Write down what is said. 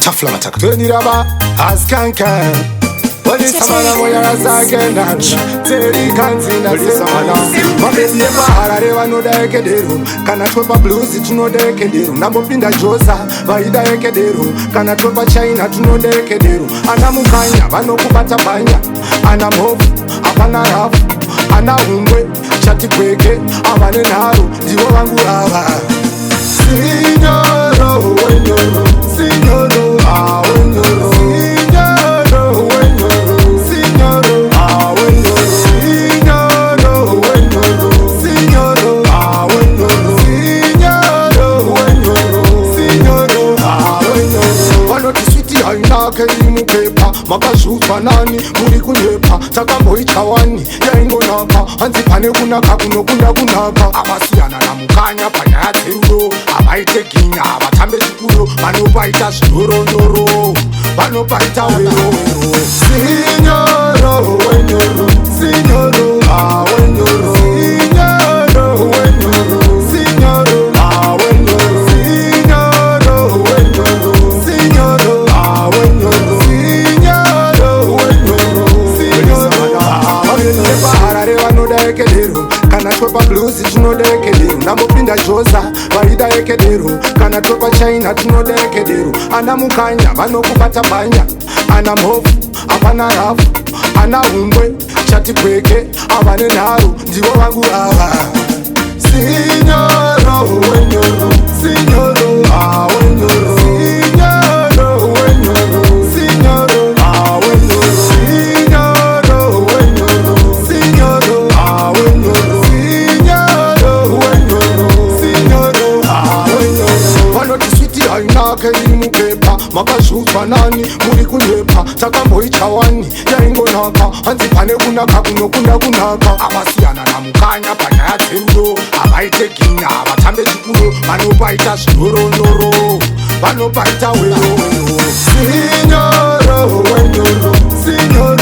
Chafla mataka Tweniraba Askanka Wali samana moya rasagena Teri kanzina semana Mabezi yeba hararewa no da ekedero Kana twepa blues tuno da ekedero Nambo pinda josa vaida ekedero Kana twepa China tuno da ekedero Ana mukanya vano kupata banya Ana mofu apana rafu Ana umbwe chati kweke Avane naru diwo wangu ava Signoro wenyoro Signoro wenyoro Signoro wenyoro Signoro wenyoro Signoro wenyoro Signoro wenyoro Signoro wenyoro Signoro wenyoro Wano tiswiti haina kelimu pepa Makashufa nani muri kunyepa Takambo ichawani ya ingo naka Hanzi pane kunaka kuno kunaka Abasiyana na mukanya panya ya teuro Abaite ginya abatambe chikuro Vanopaita zvinyoronyoro Vanopaita wero Signoro wenyoro Signoro wenyoro Signoro wenyoro Signoro wenyoro Signoro wenyoro Signoro wenyoro Signoro wenyoro Signoro Harare vanoda ekedero Kana twepa blues tunoda ekedero Nambopinda josa vaida ekedero Kana twepa China tunoda ekedero Ana mukanya vanokubata banya Ana mofu apana rafu Ana umbwe chati kweke Avane naru ndivo vangu ava Signoro wenyoro Signoro wenyoro Signoro wenyoro Signoro wenyoro Signoro wenyoro Signoro wenyoro Signoro wenyoro Signoro wenyoro Vano tiswiti haina kelimu pepa Makashufa nani muri kunyepa Takambo ichawani ya ingo naka Hanzi pane kunaka kuno kunaka Abasiyana na mukanya panya ya teuro Abaite ginya abatambe chikuro Vanopaita zvinyoronyoro Vanopaita wero Signoro wenyoro Signoro